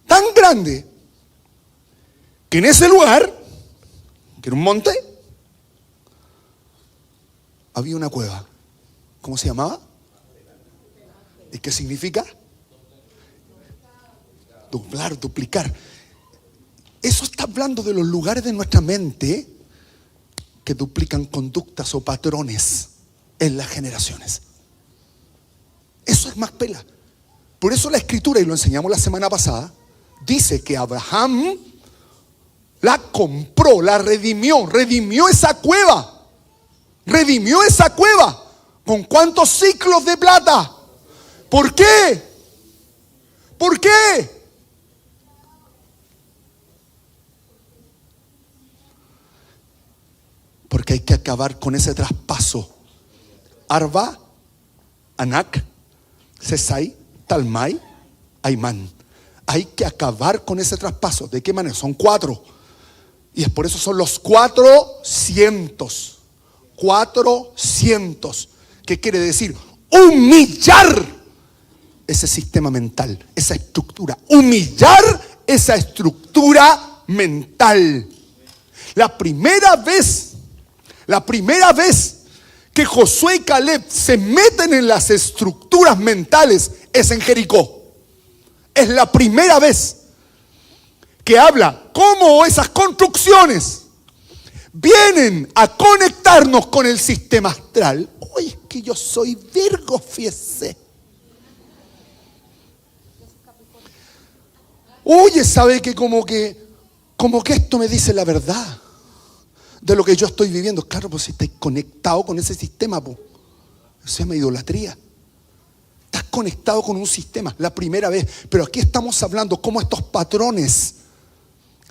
Speaker 2: tan grande que en ese lugar, que era un monte, había una cueva. ¿Cómo se llamaba? ¿Y qué significa? Doblar, duplicar. Eso está hablando de los lugares de nuestra mente que duplican conductas o patrones en las generaciones. Eso es más pela. Por eso la escritura, y lo enseñamos la semana pasada, dice que Abraham la compró, la redimió esa cueva. Redimió esa cueva. ¿Con cuántos ciclos de plata? ¿Por qué? ¿Por qué? Porque hay que acabar con ese traspaso. Arba, Anak, Sesai, Talmai, Aimán. Hay que acabar con ese traspaso. ¿De qué manera? Son 4. Y es por eso son los 400. 400. ¿Qué quiere decir? Humillar ese sistema mental, esa estructura. Humillar esa estructura mental. La primera vez que Josué y Caleb se meten en las estructuras mentales es en Jericó. Es la primera vez que habla cómo esas construcciones vienen a conectarnos con el sistema astral. Uy, es que yo soy Virgo, fíjese. Oye, sabe que como que esto me dice la verdad de lo que yo estoy viviendo. Claro, pues si estás conectado con ese sistema, pues, se llama idolatría. Estás conectado con un sistema, la primera vez. Pero aquí estamos hablando cómo estos patrones,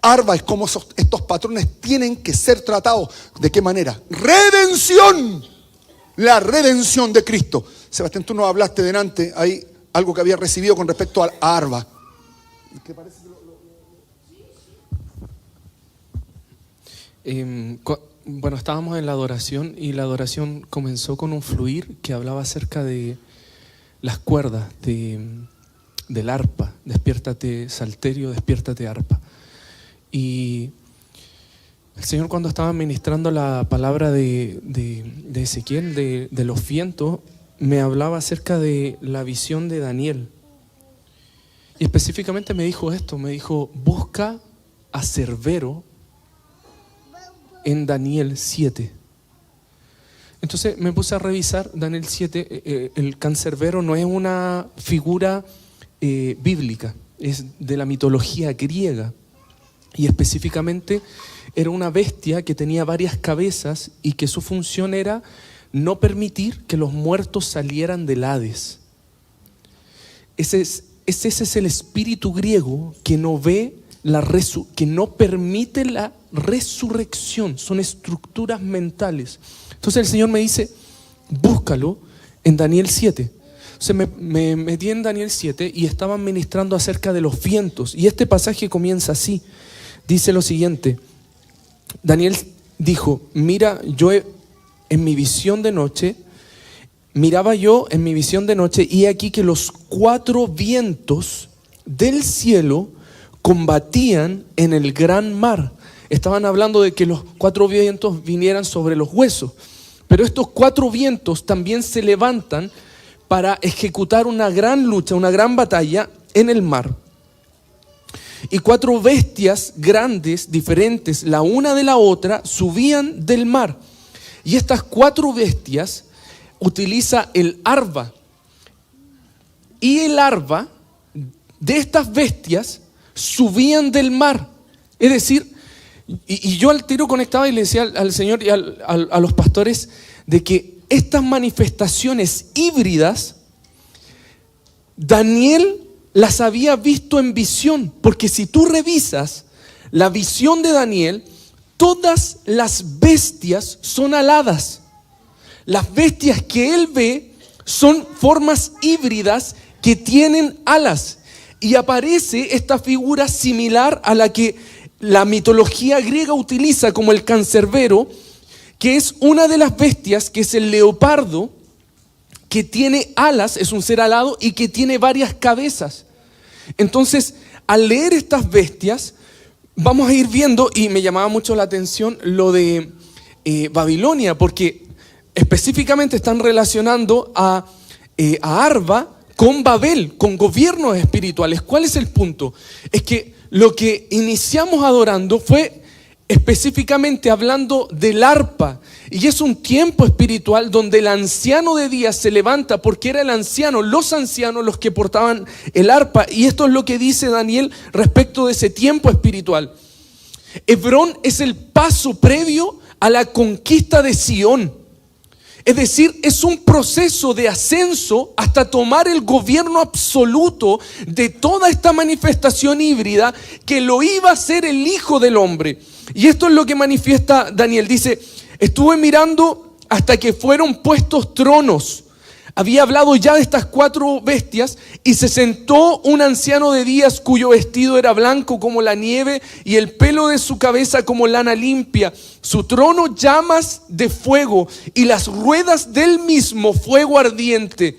Speaker 2: Arba, es como estos patrones tienen que ser tratados. ¿De qué manera? Redención. La redención de Cristo. Sebastián, tú nos hablaste delante, hay algo que había recibido con respecto a Arba. ¿Qué parece que
Speaker 4: Bueno, estábamos en la adoración y la adoración comenzó con un fluir que hablaba acerca de las cuerdas del arpa. Despiértate, salterio, despiértate, arpa. Y el Señor, cuando estaba ministrando la palabra de Ezequiel, de los vientos, me hablaba acerca de la visión de Daniel. Y específicamente me dijo esto, me dijo: busca a Cerbero en Daniel 7. Entonces me puse a revisar Daniel 7. El cancerbero no es una figura bíblica, es de la mitología griega. Y específicamente era una bestia que tenía varias cabezas y que su función era no permitir que los muertos salieran del Hades. Ese es el espíritu griego que no ve que no permite la resurrección. Son estructuras mentales. Entonces el Señor me dice: búscalo en Daniel 7. Entonces me metí en Daniel 7 y estaban ministrando acerca de los vientos. Y este pasaje comienza así. Dice lo siguiente: Daniel dijo: miraba yo en mi visión de noche, y he aquí que los 4 vientos del cielo combatían en el gran mar. Estaban hablando de que los 4 vientos vinieran sobre los huesos, pero estos 4 vientos también se levantan para ejecutar una gran lucha, una gran batalla en el mar. Y 4 bestias grandes, diferentes la una de la otra, subían del mar. Y estas 4 bestias utiliza el arpa. Y el arpa de estas bestias subían del mar. Es decir, y yo al tiro conectaba y le decía al Señor y a los pastores de que estas manifestaciones híbridas, Daniel las había visto en visión. Porque si tú revisas la visión de Daniel, todas las bestias son aladas. Las bestias que él ve son formas híbridas que tienen alas. Y aparece esta figura similar a la que la mitología griega utiliza como el cancerbero, que es una de las bestias, que es el leopardo, que tiene alas, es un ser alado y que tiene varias cabezas. Entonces, al leer estas bestias, vamos a ir viendo, y me llamaba mucho la atención lo de Babilonia, porque específicamente están relacionando a Arba con Babel, con gobiernos espirituales. ¿Cuál es el punto? Es que lo que iniciamos adorando fue específicamente hablando del arpa, y es un tiempo espiritual donde el anciano de días se levanta, porque era los ancianos los que portaban el arpa. Y esto es lo que dice Daniel respecto de ese tiempo espiritual. Hebrón es el paso previo a la conquista de Sión. Es decir, es un proceso de ascenso hasta tomar el gobierno absoluto de toda esta manifestación híbrida que lo iba a hacer el Hijo del Hombre. Y esto es lo que manifiesta Daniel. Dice: estuve mirando hasta que fueron puestos tronos. Había hablado ya de estas 4 bestias, y se sentó un anciano de días cuyo vestido era blanco como la nieve y el pelo de su cabeza como lana limpia. Su trono llamas de fuego y las ruedas del mismo fuego ardiente.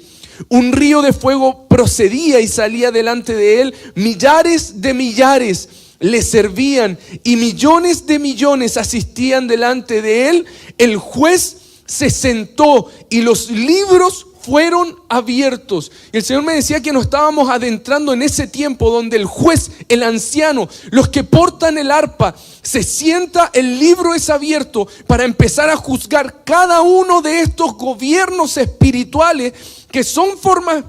Speaker 4: Un río de fuego procedía y salía delante de él. Millares de millares le servían y millones de millones asistían delante de él. El juez se sentó y los libros fueron abiertos. Y el Señor me decía que nos estábamos adentrando en ese tiempo donde el juez, el anciano, los que portan el arpa, se sienta, el libro es abierto para empezar a juzgar cada uno de estos gobiernos espirituales que son formas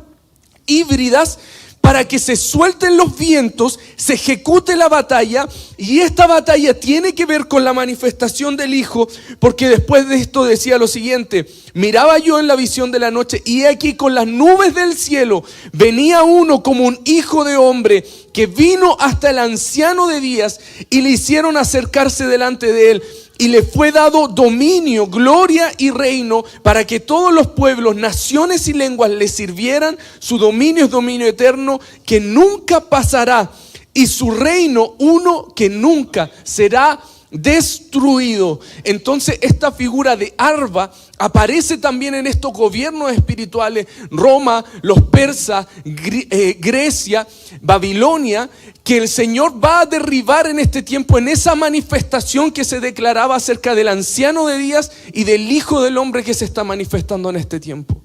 Speaker 4: híbridas, para que se suelten los vientos, se ejecute la batalla. Y esta batalla tiene que ver con la manifestación del Hijo, porque después de esto decía lo siguiente: miraba yo en la visión de la noche, y he aquí con las nubes del cielo venía uno como un hijo de hombre, que vino hasta el anciano de días, y le hicieron acercarse delante de él. Y le fue dado dominio, gloria y reino, para que todos los pueblos, naciones y lenguas le sirvieran. Su dominio es dominio eterno, que nunca pasará, y su reino uno que nunca será destruido. Entonces esta figura de Arba aparece también en estos gobiernos espirituales, Roma, los persas, Grecia, Babilonia, que el Señor va a derribar en este tiempo, en esa manifestación que se declaraba acerca del anciano de días y del Hijo del Hombre que se está manifestando en este tiempo.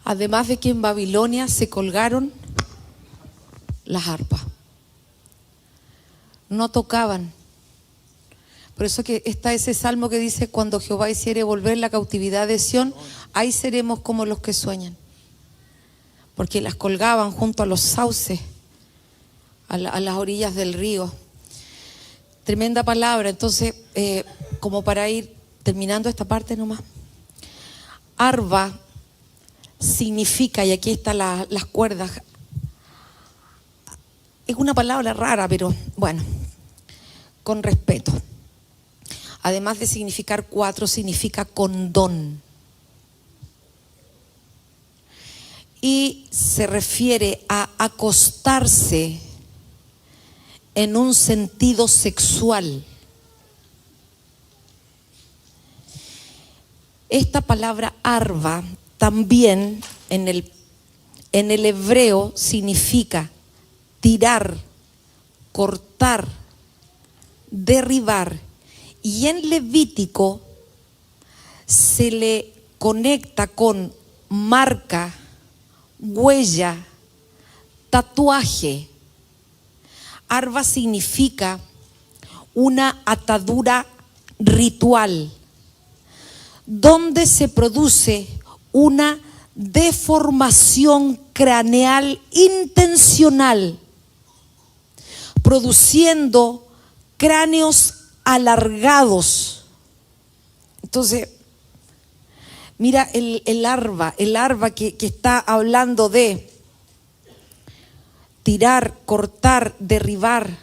Speaker 1: Además de que en Babilonia se colgaron las arpas, no tocaban. Por eso que está ese salmo que dice: cuando Jehová hiciere volver la cautividad de Sión, ahí seremos como los que sueñan. Porque las colgaban junto a los sauces, a las orillas del río. Tremenda palabra. Entonces, como para ir terminando esta parte nomás, Arba significa, y aquí están las cuerdas, es una palabra rara, pero bueno, con respeto. Además de significar cuatro, significa condón. Y se refiere a acostarse en un sentido sexual. Esta palabra arba también en el hebreo significa tirar, cortar, derribar. Y en Levítico se le conecta con marca, huella, tatuaje. Arba significa una atadura ritual, donde se produce una deformación craneal intencional, produciendo cráneos alargados. Entonces, mira el arba que está hablando de tirar, cortar, derribar.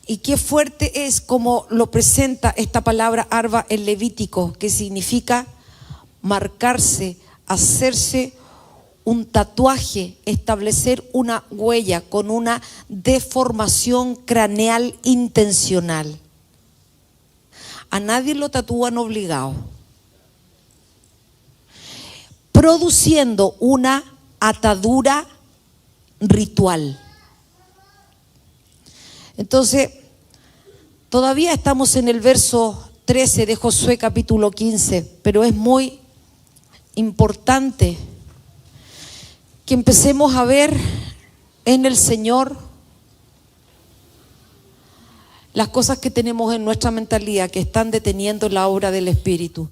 Speaker 1: Y qué fuerte es como lo presenta esta palabra arba en Levítico, que significa marcarse, hacerse un tatuaje, establecer una huella con una deformación craneal intencional. A nadie lo tatúan obligado, produciendo una atadura ritual. Entonces, todavía estamos en el verso 13 de Josué capítulo 15, pero es muy importante que empecemos a ver en el Señor las cosas que tenemos en nuestra mentalidad que están deteniendo la obra del Espíritu.